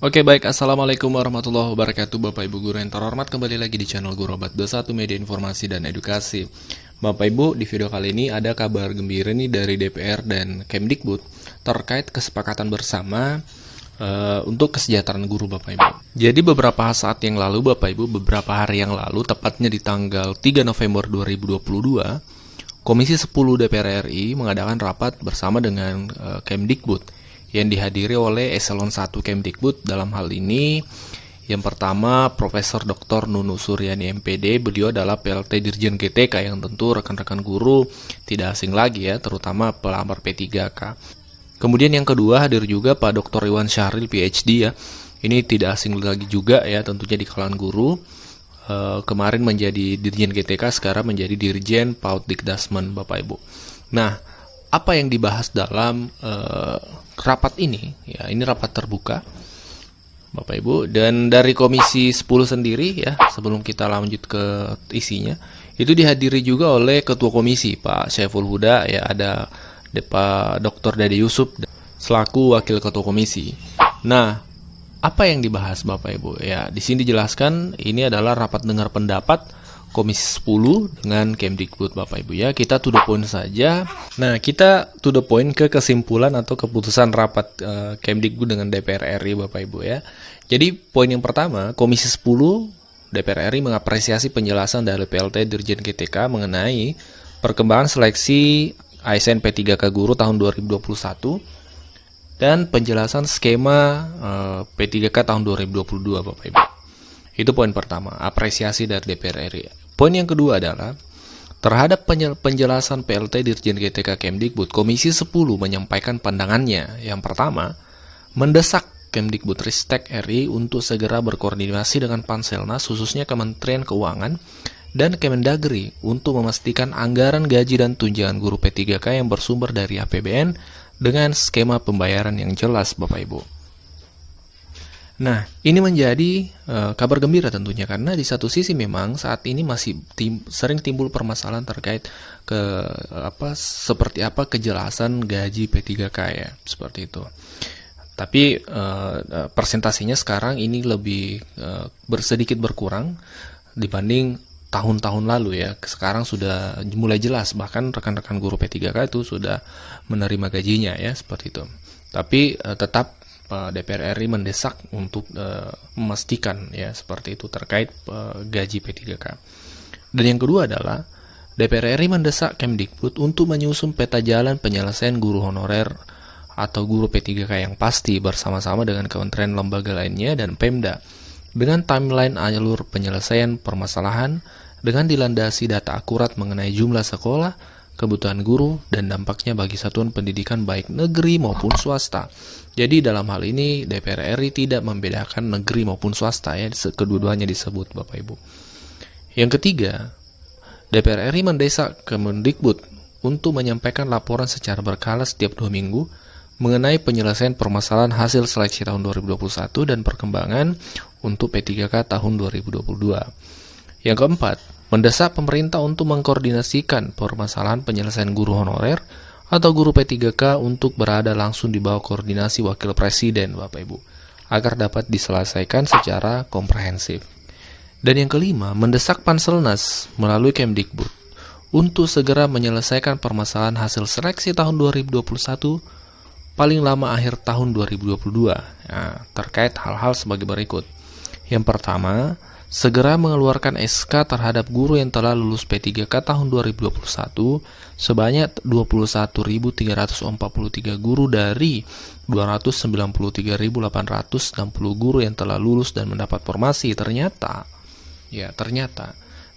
Oke baik, Assalamualaikum warahmatullahi wabarakatuh Bapak Ibu Guru yang terhormat, kembali lagi di channel Guru Obat 21 Media Informasi dan Edukasi. Bapak Ibu, di video kali ini ada kabar gembira nih dari DPR dan Kemdikbud terkait kesepakatan bersama untuk kesejahteraan guru Bapak Ibu. Jadi beberapa saat yang lalu Bapak Ibu, beberapa hari yang lalu, tepatnya di tanggal 3 November 2022, Komisi 10 DPR RI mengadakan rapat bersama dengan Kemdikbud yang dihadiri oleh Eselon 1 Kemdikbud. Dalam hal ini, yang pertama Profesor Dr. Nunu Suryani MPD, beliau adalah PLT Dirjen GTK yang tentu rekan-rekan guru tidak asing lagi ya, terutama pelamar P3K. Kemudian yang kedua hadir juga Pak Dr. Iwan Syahril PhD ya, ini tidak asing lagi juga ya tentunya di kalangan guru. Kemarin menjadi Dirjen GTK, sekarang menjadi Dirjen PAUD Dikdasmen Bapak Ibu. Nah, apa yang dibahas dalam rapat ini? Ya, ini rapat terbuka Bapak Ibu, dan dari Komisi 10 sendiri ya, sebelum kita lanjut ke isinya, itu dihadiri juga oleh Ketua Komisi Pak Syaiful Huda ya, ada Pak Dr. Dede Yusuf selaku Wakil Ketua Komisi. Nah, apa yang dibahas Bapak Ibu? Ya, di sini dijelaskan ini adalah rapat dengar pendapat Komisi 10 dengan Kemdikbud Bapak Ibu ya. Kita to the point saja. Nah, kita to the point ke kesimpulan atau keputusan rapat Kemdikbud dengan DPR RI Bapak Ibu ya. Jadi poin yang pertama, Komisi 10 DPR RI mengapresiasi penjelasan dari PLT Dirjen GTK mengenai perkembangan seleksi ASN P3K Guru tahun 2021 dan penjelasan skema P3K tahun 2022 Bapak Ibu. Itu poin pertama, apresiasi dari DPR RI. Poin yang kedua adalah terhadap penjelasan PLT Dirjen GTK Kemdikbud, Komisi 10 menyampaikan pandangannya. Yang pertama, mendesak Kemdikbud Ristek RI untuk segera berkoordinasi dengan Panselnas, khususnya Kementerian Keuangan dan Kemendagri untuk memastikan anggaran gaji dan tunjangan guru P3K yang bersumber dari APBN dengan skema pembayaran yang jelas Bapak Ibu. Nah, ini menjadi kabar gembira tentunya, karena di satu sisi memang saat ini masih sering timbul permasalahan terkait seperti apa kejelasan gaji P3K ya, seperti itu. Tapi presentasinya sekarang ini lebih sedikit berkurang dibanding tahun-tahun lalu ya. Sekarang sudah mulai jelas, bahkan rekan-rekan guru P3K itu sudah menerima gajinya ya, seperti itu. Tapi tetap DPR RI mendesak untuk memastikan ya seperti itu terkait gaji P3K. Dan yang kedua adalah DPR RI mendesak Kemdikbud untuk menyusun peta jalan penyelesaian guru honorer atau guru P3K yang pasti bersama-sama dengan kementerian lembaga lainnya dan Pemda dengan timeline alur penyelesaian permasalahan dengan dilandasi data akurat mengenai jumlah sekolah, kebutuhan guru, dan dampaknya bagi satuan pendidikan baik negeri maupun swasta. Jadi dalam hal ini DPR RI tidak membedakan negeri maupun swasta ya, kedua-duanya disebut Bapak Ibu. Yang ketiga, DPR RI mendesak Kemdikbud untuk menyampaikan laporan secara berkala setiap 2 minggu mengenai penyelesaian permasalahan hasil seleksi tahun 2021 dan perkembangan untuk P3K tahun 2022. Yang keempat, mendesak pemerintah untuk mengkoordinasikan permasalahan penyelesaian guru honorer atau guru P3K untuk berada langsung di bawah koordinasi Wakil Presiden Bapak Ibu, agar dapat diselesaikan secara komprehensif. Dan yang kelima, mendesak Panselnas melalui Kemdikbud untuk segera menyelesaikan permasalahan hasil seleksi tahun 2021 paling lama akhir tahun 2022. Nah, terkait hal-hal sebagai berikut. Yang pertama, segera mengeluarkan SK terhadap guru yang telah lulus P3K tahun 2021 sebanyak 21.343 guru dari 293.860 guru yang telah lulus dan mendapat formasi. Ternyata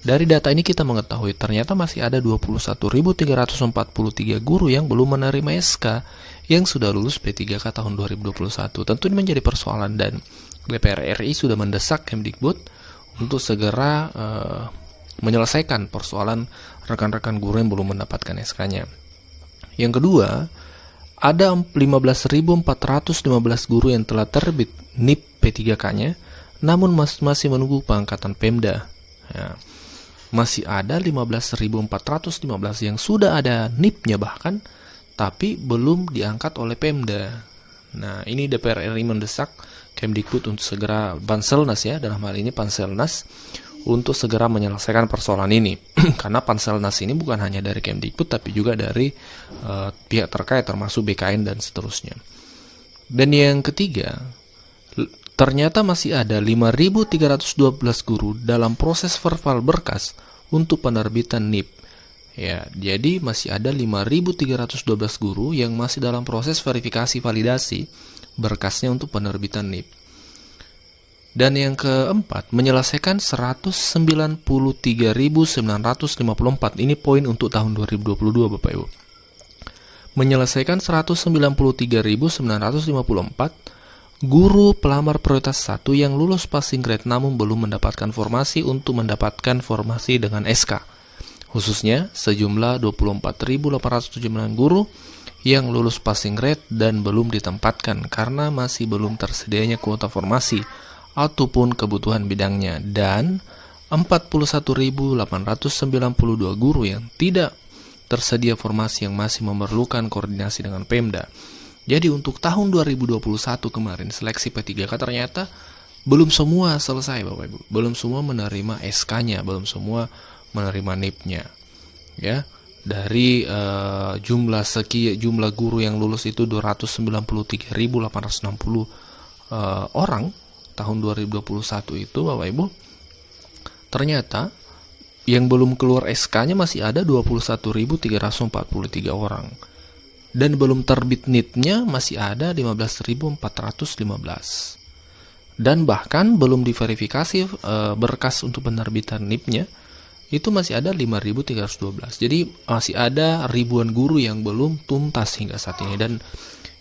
dari data ini kita mengetahui ternyata masih ada 21.343 guru yang belum menerima SK yang sudah lulus P3K tahun 2021. Tentu ini menjadi persoalan dan DPR RI sudah mendesak Kemdikbud untuk segera menyelesaikan persoalan rekan-rekan guru yang belum mendapatkan SK-nya. Yang kedua, ada 15.415 guru yang telah terbit NIP P3K-nya, namun masih menunggu pengangkatan Pemda. Ya, masih ada 15.415 yang sudah ada NIP-nya bahkan, tapi belum diangkat oleh Pemda. Nah, ini DPR RI mendesak Kemdikbud untuk segera Panselnas ya, dalam hal ini Panselnas untuk segera menyelesaikan persoalan ini. Karena Panselnas ini bukan hanya dari Kemdikbud tapi juga dari pihak terkait termasuk BKN dan seterusnya. Dan yang ketiga, ternyata masih ada 5.312 guru dalam proses verbal berkas untuk penerbitan NIP. Ya, jadi masih ada 5.312 guru yang masih dalam proses verifikasi validasi berkasnya untuk penerbitan NIP. Dan yang keempat, menyelesaikan 193.954. Ini poin untuk tahun 2022 Bapak Ibu. Menyelesaikan 193.954 guru pelamar prioritas 1 yang lulus passing grade namun belum mendapatkan formasi untuk mendapatkan formasi dengan SK. Khususnya sejumlah 24.879 guru yang lulus passing grade dan belum ditempatkan karena masih belum tersedianya kuota formasi ataupun kebutuhan bidangnya, dan 41.892 guru yang tidak tersedia formasi yang masih memerlukan koordinasi dengan Pemda. Jadi untuk tahun 2021 kemarin seleksi P3K ternyata belum semua selesai Bapak Ibu. Belum semua menerima SK-nya, belum semua menerima NIP-nya. Ya, dari jumlah guru yang lulus itu 293.860 orang tahun 2021 itu Bapak Ibu. Ternyata yang belum keluar SK-nya masih ada 21.343 orang. Dan belum terbit NIP-nya masih ada 15.415. Dan bahkan belum diverifikasi berkas untuk penerbitan NIP-nya itu masih ada 5.312. Jadi masih ada ribuan guru yang belum tuntas hingga saat ini. Dan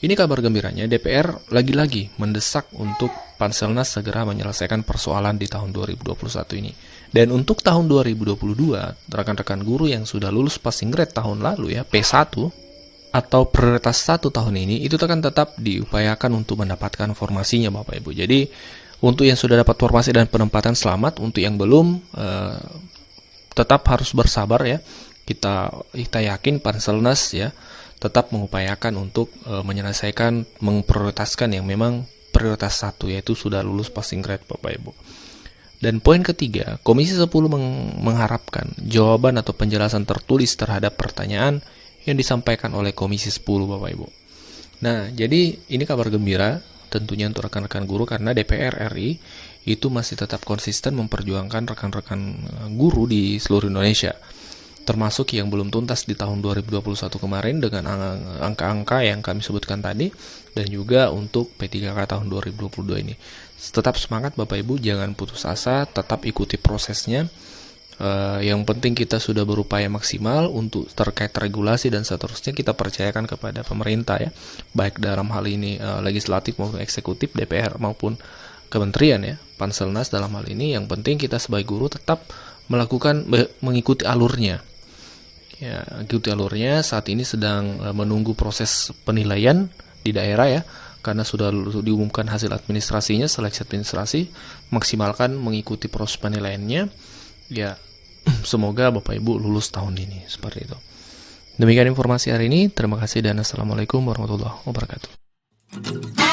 ini kabar gembiranya, DPR lagi-lagi mendesak untuk Panselnas segera menyelesaikan persoalan di tahun 2021 ini. Dan untuk tahun 2022, rekan-rekan guru yang sudah lulus passing grade tahun lalu ya, P1 atau prioritas 1 tahun ini, itu akan tetap diupayakan untuk mendapatkan formasinya Bapak Ibu. Jadi untuk yang sudah dapat formasi dan penempatan selamat, untuk yang belum tetap harus bersabar ya. Kita yakin Panselnas ya tetap mengupayakan untuk menyelesaikan, memprioritaskan yang memang prioritas 1, yaitu sudah lulus passing grade Bapak Ibu. Dan poin ketiga, Komisi 10 mengharapkan jawaban atau penjelasan tertulis terhadap pertanyaan yang disampaikan oleh Komisi 10 Bapak Ibu. Nah, jadi ini kabar gembira tentunya untuk rekan-rekan guru karena DPR RI itu masih tetap konsisten memperjuangkan rekan-rekan guru di seluruh Indonesia. Termasuk yang belum tuntas di tahun 2021 kemarin dengan angka-angka yang kami sebutkan tadi, dan juga untuk P3K tahun 2022 ini. Tetap semangat Bapak Ibu, jangan putus asa, tetap ikuti prosesnya. Yang penting kita sudah berupaya maksimal untuk terkait regulasi dan seterusnya kita percayakan kepada pemerintah ya, baik dalam hal ini legislatif maupun eksekutif, DPR maupun kementerian ya, Panselnas dalam hal ini. Yang penting kita sebagai guru tetap mengikuti alurnya. Ya, ikuti alurnya. Saat ini sedang menunggu proses penilaian di daerah ya, karena sudah diumumkan hasil administrasinya, seleksi administrasi, maksimalkan mengikuti proses penilaiannya. Ya, semoga Bapak Ibu lulus tahun ini, seperti itu. Demikian informasi hari ini. Terima kasih dan assalamualaikum warahmatullahi wabarakatuh.